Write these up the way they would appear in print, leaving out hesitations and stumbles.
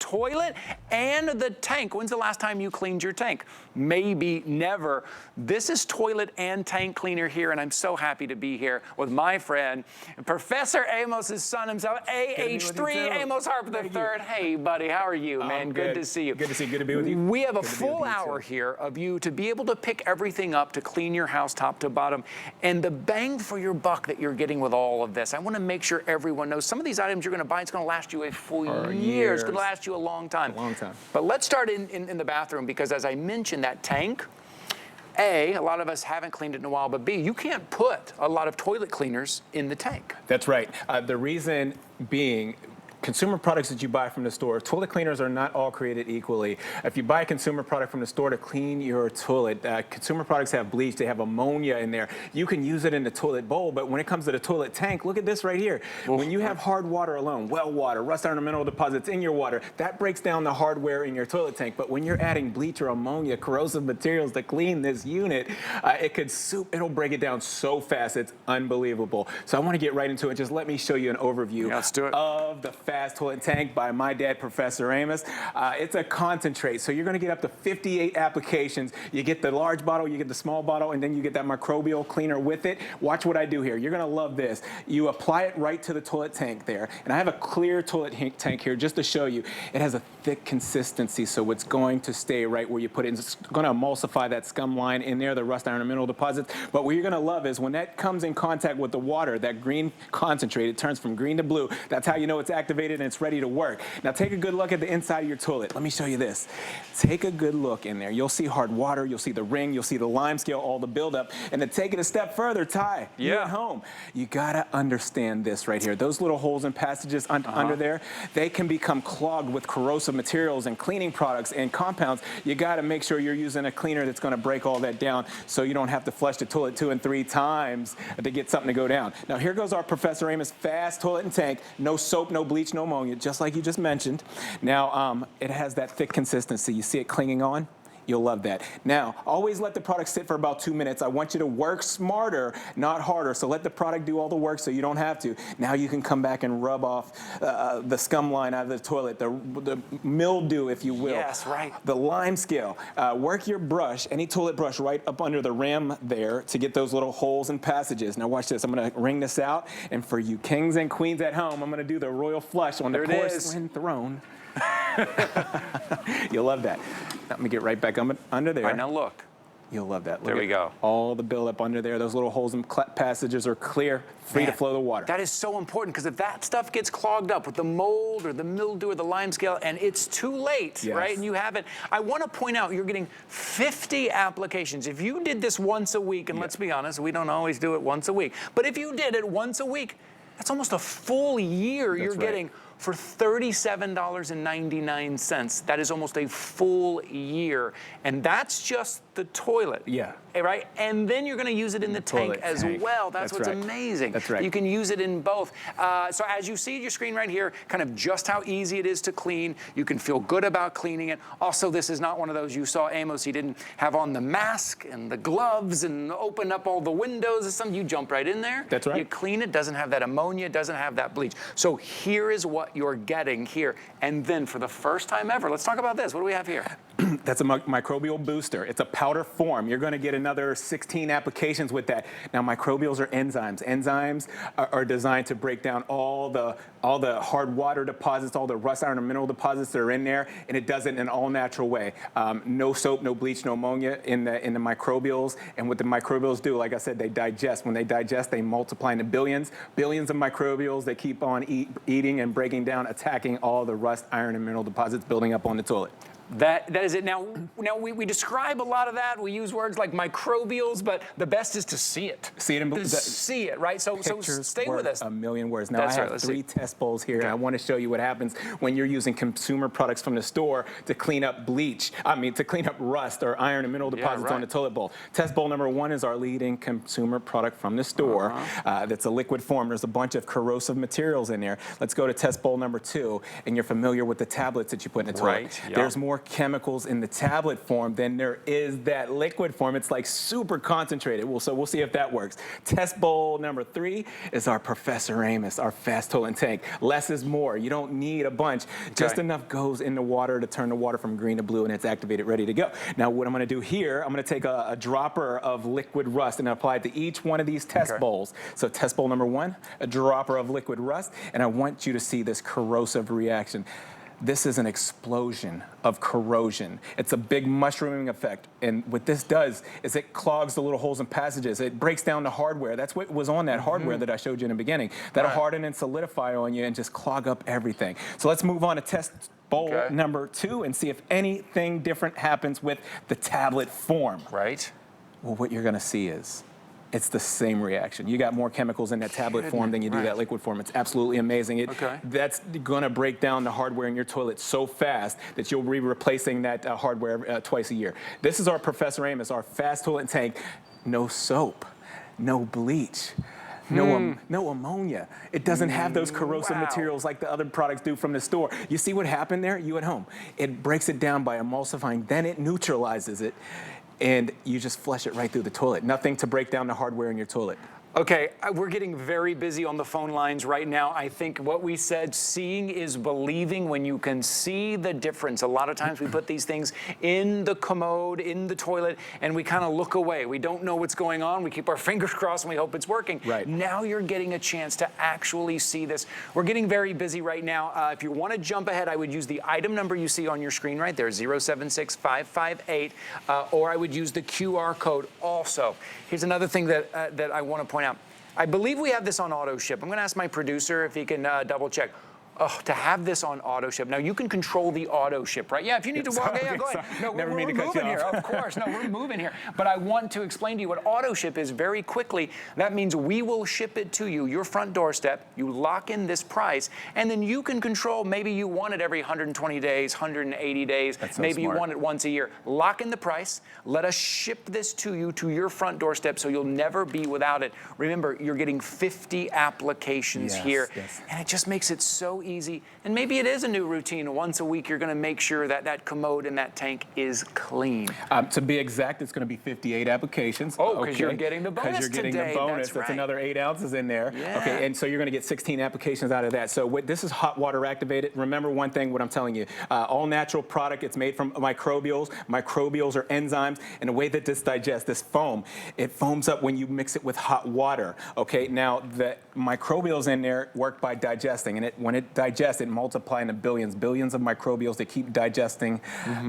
toilet and the tank. When's the last time you cleaned your tank? Maybe never. This is toilet and tank cleaner here, and I'm so happy to be here with my friend, Professor Amos' son himself, AH3, Amos Harper III. Hey, buddy, how are you, man? Good to see you. Good to see you. Good to be with you. We have a full hour here of you to be able to pick everything up to clean your house top to bottom, and the bang for your buck that you're getting with all of this. I want to make sure everyone knows some of these items you're going to buy, it's going to last you a full year. It's going to last you a long time. A long time. But let's start in the bathroom, because as I mentioned, that tank, A, lot of us haven't cleaned it in a while, but B, you can't put a lot of toilet cleaners in the tank. That's right. The reason being, consumer products that you buy from the store, toilet cleaners are not all created equally. If you buy a consumer product from the store to clean your toilet, consumer products have bleach, they have ammonia in there. You can use it in the toilet bowl, but when it comes to the toilet tank, look at this right here. When you have hard water alone, well water, rust iron mineral deposits in your water, that breaks down the hardware in your toilet tank. But when you're adding bleach or ammonia, corrosive materials to clean this unit, it'll break it down so fast, it's unbelievable. So I want to get right into it. Just let me show you an overview of the Fast Toilet Tank by my dad, Professor Amos. It's a concentrate, so you're going to get up to 58 applications. You get the large bottle, you get the small bottle, and then you get that microbial cleaner with it. Watch what I do here. You're going to love this. You apply it right to the toilet tank there, and I have a clear toilet tank here just to show you. It has a thick consistency, so it's going to stay right where you put it. It's going to emulsify that scum line in there, the rust iron and mineral deposits. But what you're going to love is when that comes in contact with the water, that green concentrate, it turns from green to blue. That's how you know it's activated and it's ready to work. Now take a good look at the inside of your toilet. Let me show you this. Take a good look in there. You'll see hard water, you'll see the ring, you'll see the lime scale, all the buildup. And to take it a step further, Ty, you're at home. You gotta understand this right here. Those little holes and passages under there, they can become clogged with corrosive materials and cleaning products and compounds. You gotta make sure you're using a cleaner that's gonna break all that down so you don't have to flush the toilet 2 and 3 times to get something to go down. Now here goes our Professor Amos Fast Toilet and Tank. No soap, no bleach, no ammonia, just like you just mentioned. Now, it has that thick consistency. You see it clinging on? You'll love that. Now, always let the product sit for about 2 minutes. I want you to work smarter, not harder. So let the product do all the work so you don't have to. Now you can come back and rub off the scum line out of the toilet, the mildew, if you will. Yes, right. The lime scale. Work your brush, any toilet brush, right up under the rim there to get those little holes and passages. Now watch this. I'm going to wring this out. And for you kings and queens at home, I'm going to do the royal flush on the porcelain throne. You'll love that. Let me get right back under there. All right, now look. You'll love that. Look, there we go. All the buildup under there. Those little holes and passages are clear, free to flow the water. That is so important, because if that stuff gets clogged up with the mold or the mildew or the lime scale and it's too late, right, and you have it, I want to point out you're getting 50 applications. If you did this once a week, and let's be honest, we don't always do it once a week, but if you did it once a week, that's almost a full year you're getting for $37.99. That is almost a full year. And that's just the toilet. Yeah. Right? And then you're going to use it in the tank as well. That's what's amazing. That's right. You can use it in both. So as you see your screen right here, kind of just how easy it is to clean. You can feel good about cleaning it. Also, this is not one of those you saw Amos. He didn't have on the mask and the gloves and open up all the windows or something. You jump right in there. That's right. You clean it. Doesn't have that ammonia. Doesn't have that bleach. So here is what you're getting here. And then for the first time ever, let's talk about this. What do we have here? That's a microbial booster. It's a powder form. You're going to get another 16 applications with that. Now, microbials are enzymes. Enzymes are designed to break down all the hard water deposits, all the rust iron and mineral deposits that are in there, and it does it in an all-natural way. No soap, no bleach, no ammonia in the microbials. And what the microbials do, like I said, they digest. When they digest, they multiply into billions of microbials. They keep on eating and breaking down, attacking all the rust, iron, and mineral deposits building up on the toilet. That is it. Now we describe a lot of that. We use words like microbials, but the best is to see it. See it in see it, right? So stay with us. A million words. Now I have 3 test bowls here, and I want to show you what happens when you're using consumer products from the store to clean up to clean up rust or iron and mineral deposits on the toilet bowl. Test bowl number 1 is our leading consumer product from the store. That's a liquid form. There's a bunch of corrosive materials in there. Let's go to test bowl number 2, and you're familiar with the tablets that you put in the toilet. There's more more chemicals in the tablet form than there is that liquid form. It's like super concentrated. So we'll see if that works. Test bowl number 3 is our Professor Amos, our fast toilet tank. Less is more. You don't need a bunch. Just enough goes in the water to turn the water from green to blue, and it's activated, ready to go. Now, what I'm going to do here, I'm going to take a dropper of liquid rust and apply it to each one of these test bowls. So test bowl number 1, a dropper of liquid rust, and I want you to see this corrosive reaction. This is an explosion of corrosion. It's a big mushrooming effect. And what this does is it clogs the little holes and passages. It breaks down the hardware. That's what was on that hardware that I showed you in the beginning. That'll harden and solidify on you and just clog up everything. So let's move on to test bowl number 2 and see if anything different happens with the tablet form. Right. Well, what you're going to see is it's the same reaction. You got more chemicals in that tablet form than you do that liquid form. It's absolutely amazing. That's going to break down the hardware in your toilet so fast that you'll be replacing that hardware twice a year. This is our Professor Amos, our fast toilet tank. No soap, no bleach. No ammonia. It doesn't have those corrosive materials like the other products do from the store. You see what happened there? You at home. It breaks it down by emulsifying, then it neutralizes it, and you just flush it right through the toilet. Nothing to break down the hardware in your toilet. Okay, we're getting very busy on the phone lines right now. I think what we said, seeing is believing when you can see the difference. A lot of times we put these things in the commode, in the toilet, and we kind of look away. We don't know what's going on. We keep our fingers crossed and we hope it's working. Right. Now you're getting a chance to actually see this. We're getting very busy right now. If you want to jump ahead, I would use the item number you see on your screen right there, 076558, or I would use the QR code also. Here's another thing that I want to point out. I believe we have this on auto ship. I'm going to ask my producer if he can double check. Oh, to have this on auto ship. Now you can control the auto ship, right? Yeah, if you need to walk, go ahead. No, Never we're moving here, of course. No, we're moving here. But I want to explain to you what auto ship is very quickly. That means we will ship it to you, your front doorstep. You lock in this price, and then you can control. Maybe you want it every 120 days, 180 days. That's so maybe smart. you want it once a year. Lock in the price. Let us ship this to you to your front doorstep, so you'll never be without it. Remember, you're getting 50 applications here, and it just makes it so easy. And maybe it is a new routine. Once a week, you're going to make sure that that commode and that tank is clean. To be exact, it's going to be 58 applications. Oh, because you're getting the bonus Because you're getting today. the bonus. That's another 8 ounces in there. Yeah. Okay, and so you're going to get 16 applications out of that. So this is hot water activated. Remember one thing, what I'm telling you. All natural product. It's made from microbials. Microbials are enzymes. And the way that this digests, this foam, it foams up when you mix it with hot water. Okay, now the microbials in there work by digesting. And when it digests, it multiplies into billions of microbials that keep digesting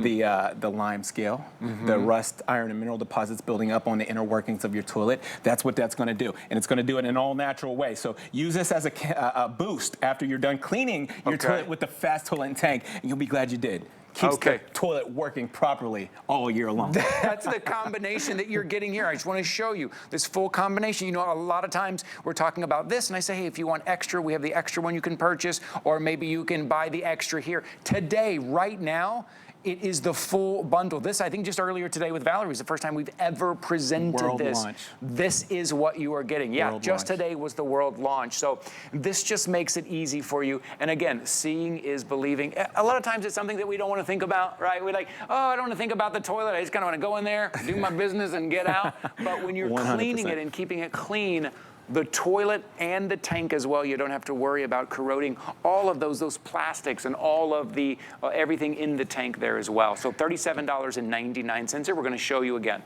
the lime scale, the rust, iron, and mineral deposits building up on the inner workings of your toilet. That's what that's going to do. And it's going to do it in an all-natural way. So use this as a boost after you're done cleaning your toilet with the fast toilet and tank, and you'll be glad you did. Keeps the toilet working properly all year long. That's the combination that you're getting here. I just want to show you this full combination. You know, a lot of times we're talking about this, and I say, hey, if you want extra, we have the extra one you can purchase, or maybe you can buy the extra here. Today, right now, it is the full bundle. This, I think just earlier today with Valerie, is the first time we've ever presented world this. Launch. This is what you are getting. Yeah, World just launch. today was the world launch. So this just makes it easy for you. And again, seeing is believing. A lot of times it's something that we don't want to think about, right? We're like, oh, I don't want to think about the toilet. I just kind of want to go in there, do my business, and get out. But when you're 100%. cleaning it and keeping it clean, the toilet and the tank as well, you don't have to worry about corroding all of those plastics and all of the everything in the tank there as well. So $37.99 here. We're going to show you again.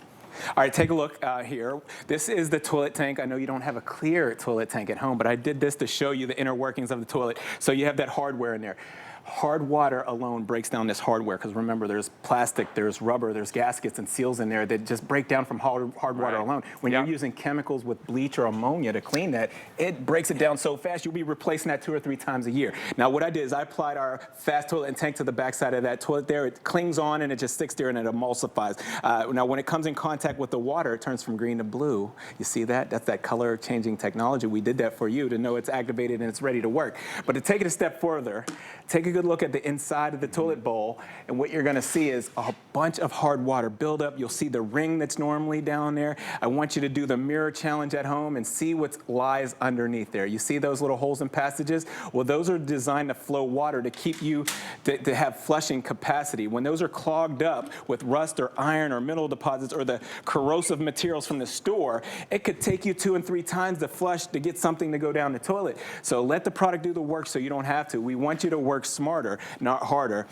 All right, take a look here. This is the toilet tank. I know you don't have a clear toilet tank at home, but I did this to show you the inner workings of the toilet. So you have that hardware in there. Hard water alone breaks down this hardware, because remember, there's plastic, there's rubber, there's gaskets and seals in there that just break down from hard water alone. When you're using chemicals with bleach or ammonia to clean that, it breaks it down so fast, you'll be replacing that 2 or 3 times a year. Now, what I did is I applied our fast toilet and tank to the backside of that toilet there. It clings on and it just sticks there and it emulsifies. Now, when it comes in contact with the water, it turns from green to blue. You see that? That's that color changing technology. We did that for you to know it's activated and it's ready to work. But to take it a step further, take a good look at the inside of the toilet bowl, and what you're gonna see is a bunch of hard water buildup. You'll see the ring that's normally down there. I want you to do the mirror challenge at home and see what lies underneath there. You see those little holes and passages? Well, those are designed to flow water to keep you, to have flushing capacity. When those are clogged up with rust or iron or mineral deposits or the corrosive materials from the store, it could take you 2 and 3 times to flush to get something to go down the toilet. So let the product do the work so you don't have to. We want you to work smarter, not harder.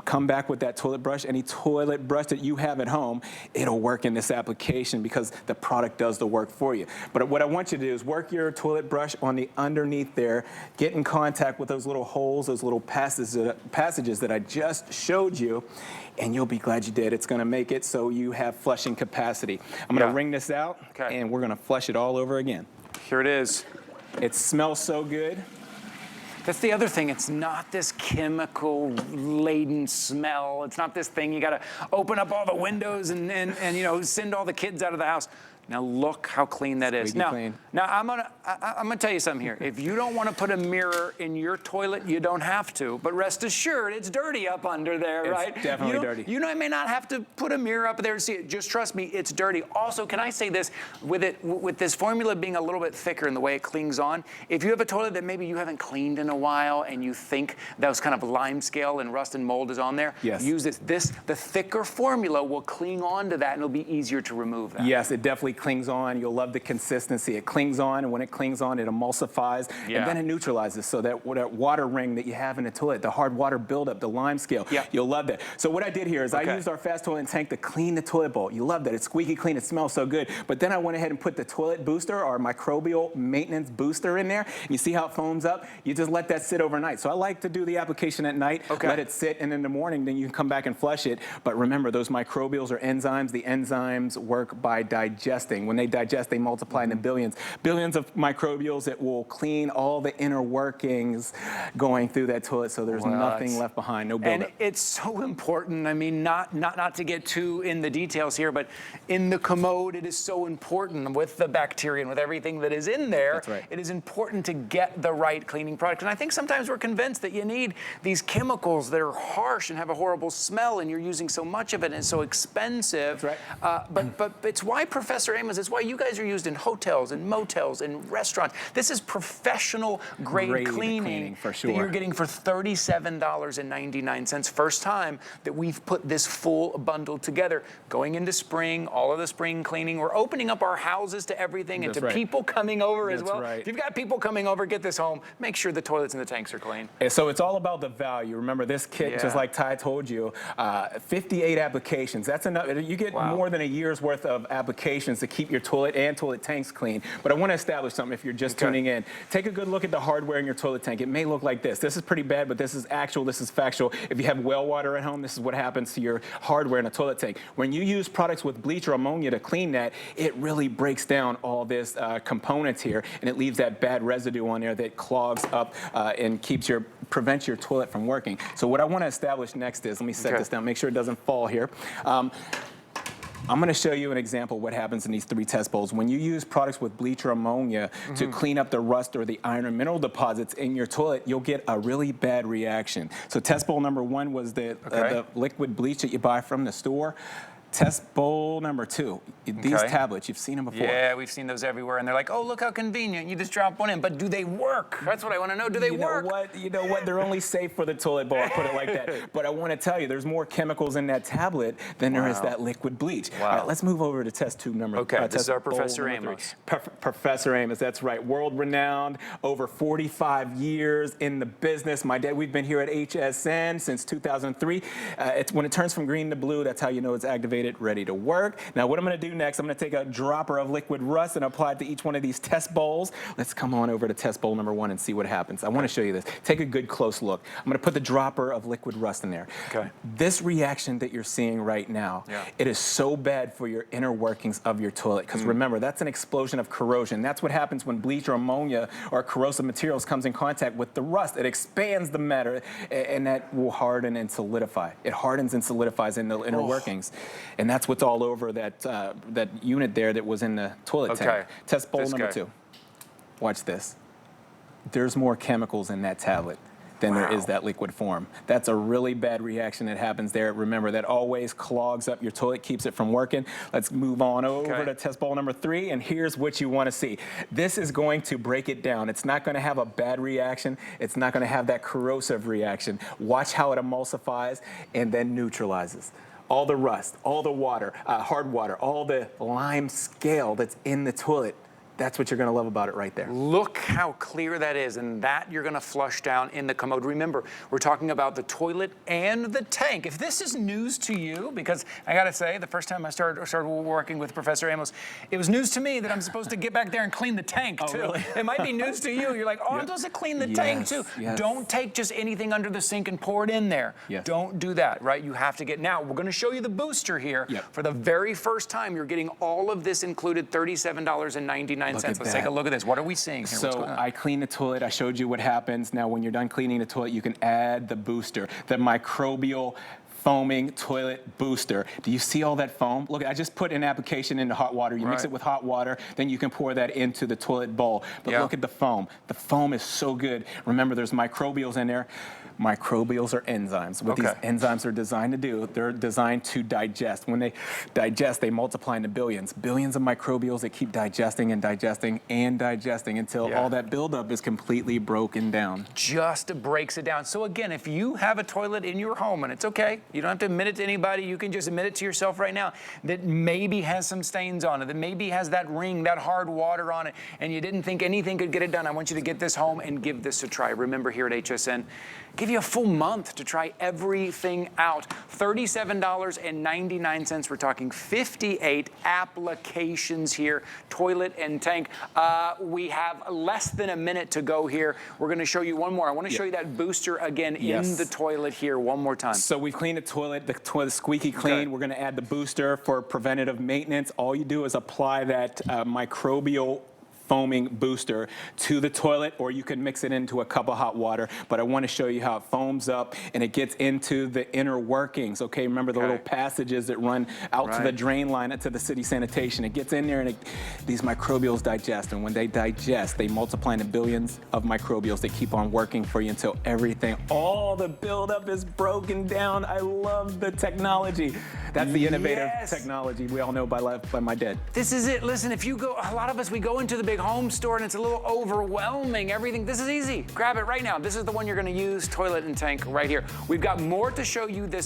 Come back with that toilet brush. Any toilet brush that you have at home, it'll work in this application because the product does the work for you. But what I want you to do is work your toilet brush on the underneath there, get in contact with those little holes, those little passages that I just showed you, and you'll be glad you did. It's gonna make it so you have flushing capacity. I'm gonna wring this out, and we're gonna flush it all over again. Here it is. It smells so good. That's the other thing. It's not this chemical-laden smell. It's not this thing you got to open up all the windows and you know, send all the kids out of the house. Now look how clean that is. Now I'm gonna tell you something here. If you don't want to put a mirror in your toilet, you don't have to. But rest assured, it's dirty up under there, right? It's definitely dirty. You know, I may not have to put a mirror up there to see it. Just trust me, it's dirty. Also, can I say this? With this formula being a little bit thicker in the way it clings on, if you have a toilet that maybe you haven't cleaned in a while and you think those kind of lime scale and rust and mold is on there, use this. The thicker formula will cling on to that and it'll be easier to remove that. Yes, it definitely clings on. You'll love the consistency. It clings on, and when it clings on, it emulsifies, and then it neutralizes. So that water ring that you have in the toilet, the hard water buildup, the lime scale, you'll love that. So what I did here is I used our fast toilet tank to clean the toilet bowl. You love that. It's squeaky clean. It smells so good. But then I went ahead and put the toilet booster, our microbial maintenance booster in there. And you see how it foams up? You just let that sit overnight. So I like to do the application at night, let it sit, and in the morning, then you can come back and flush it. But remember, those microbials are enzymes. The enzymes work by digesting. When they digest, they multiply into billions of microbials that will clean all the inner workings going through that toilet, so there's nothing left behind, no buildup. And it's so important. I mean, not to get too in the details here, but in the commode, it is so important with the bacteria and with everything that is in there. That's right. It is important to get the right cleaning product. And I think sometimes we're convinced that you need these chemicals that are harsh and have a horrible smell, and you're using so much of it and it's so expensive. That's right. But it's why Professor Amos, it's why you guys are used in hotels and motels and restaurants. This is professional grade cleaning for sure. that you're getting for $37.99. First time that we've put this full bundle together. Going into spring, all of the spring cleaning. We're opening up our houses to everything and to people coming over as well. If you've got people coming over, get this home. Make sure the toilets and the tanks are clean. And so it's all about the value. Remember, this kit, just like Ty told you, 58 applications. That's enough. You get more than a year's worth of applications to keep your toilet and toilet tanks clean. But I want to establish something if you're just tuning in. Take a good look at the hardware in your toilet tank. It may look like this. This is pretty bad, but this is actual, this is factual. If you have well water at home, this is what happens to your hardware in a toilet tank. When you use products with bleach or ammonia to clean that, it really breaks down all this components here, and it leaves that bad residue on there that clogs up and prevents your toilet from working. So what I want to establish next is, let me set this down, make sure it doesn't fall here. I'm going to show you an example of what happens in these 3 test bowls. When you use products with bleach or ammonia to clean up the rust or the iron or mineral deposits in your toilet, you'll get a really bad reaction. So test bowl number 1 was the liquid bleach that you buy from the store. Test bowl number 2, these tablets, you've seen them before. Yeah, we've seen those everywhere, and they're like, oh, look how convenient. You just drop one in, but do they work? That's what I want to know. Do they work? You know what? They're only safe for the toilet bowl, I'll put it like that. But I want to tell you, there's more chemicals in that tablet than there is that liquid bleach. All right, let's move over to test tube number. This is our Professor Amos. Professor Amos, that's right. World-renowned, over 45 years in the business. My dad, we've been here at HSN since 2003. When it turns from green to blue, that's how you know it's activated, ready to work. Now what I'm going to do next, I'm going to take a dropper of liquid rust and apply it to each one of these test bowls. Let's come on over to test bowl number 1 and see what happens. I want to show you this. Take a good close look. I'm going to put the dropper of liquid rust in there. This reaction that you're seeing right now, it is so bad for your inner workings of your toilet, because remember, that's an explosion of corrosion. That's what happens when bleach or ammonia or corrosive materials comes in contact with the rust. It expands the matter, and that will harden and solidify. It hardens and solidifies in the inner workings. And that's what's all over that unit there that was in the toilet tank. Test bowl number 2. Watch this. There's more chemicals in that tablet. than there is that liquid form. That's a really bad reaction that happens there. Remember, that always clogs up your toilet, keeps it from working. Let's move on over to test bowl number 3, and here's what you want to see. This is going to break it down. It's not going to have a bad reaction. It's not going to have that corrosive reaction. Watch how it emulsifies and then neutralizes. All the rust, all the water, hard water, all the lime scale that's in the toilet. That's what you're going to love about it right there. Look how clear that is, and that you're going to flush down in the commode. Remember, we're talking about the toilet and the tank. If this is news to you, because I got to say, the first time I started working with Professor Amos, it was news to me that I'm supposed to get back there and clean the tank, too. Really? It might be news to you. You're like, oh, I'm supposed to clean the tank, too. Yes. Don't take just anything under the sink and pour it in there. Yes. Don't do that, right? You have to get, now, we're going to show you the booster here. For the very first time, you're getting all of this included, $37.99. Let's take a look at this. What are we seeing here? So I clean the toilet. I showed you what happens. Now, when you're done cleaning the toilet, you can add the booster, the microbial foaming toilet booster. Do you see all that foam? Look, I just put an application into hot water. You mix it with hot water, then you can pour that into the toilet bowl. But look at the foam. The foam is so good. Remember, there's microbials in there. Microbials are enzymes. What these enzymes are designed to do, they're designed to digest. When they digest, they multiply into billions. Billions of microbials that keep digesting and digesting and digesting until all that buildup is completely broken down. Just breaks it down. So again, if you have a toilet in your home, and it's okay, you don't have to admit it to anybody, you can just admit it to yourself right now, that maybe has some stains on it, that maybe has that ring, that hard water on it, and you didn't think anything could get it done, I want you to get this home and give this a try. Remember, here at HSN, give you a full month to try everything out. $37.99. We're talking 58 applications here, toilet and tank. We have less than a minute to go here. We're going to show you one more. I want to show you that booster again in the toilet here one more time. So we've cleaned the toilet squeaky clean. We're going to add the booster for preventative maintenance. All you do is apply that microbial foaming booster to the toilet, or you can mix it into a cup of hot water. But I want to show you how it foams up and it gets into the inner workings. Okay, remember the little passages that run out to the drain line, to the city sanitation. It gets in there and these microbials digest. And when they digest, they multiply into billions of microbials that keep on working for you until everything, all the buildup is broken down. I love the technology. That's the innovative technology we all know by my dad. This is it. Listen, if you go, a lot of us, we go into the big home store and it's a little overwhelming, everything. This is easy. Grab it right now. This is the one you're going to use, toilet and tank right here. We've got more to show you this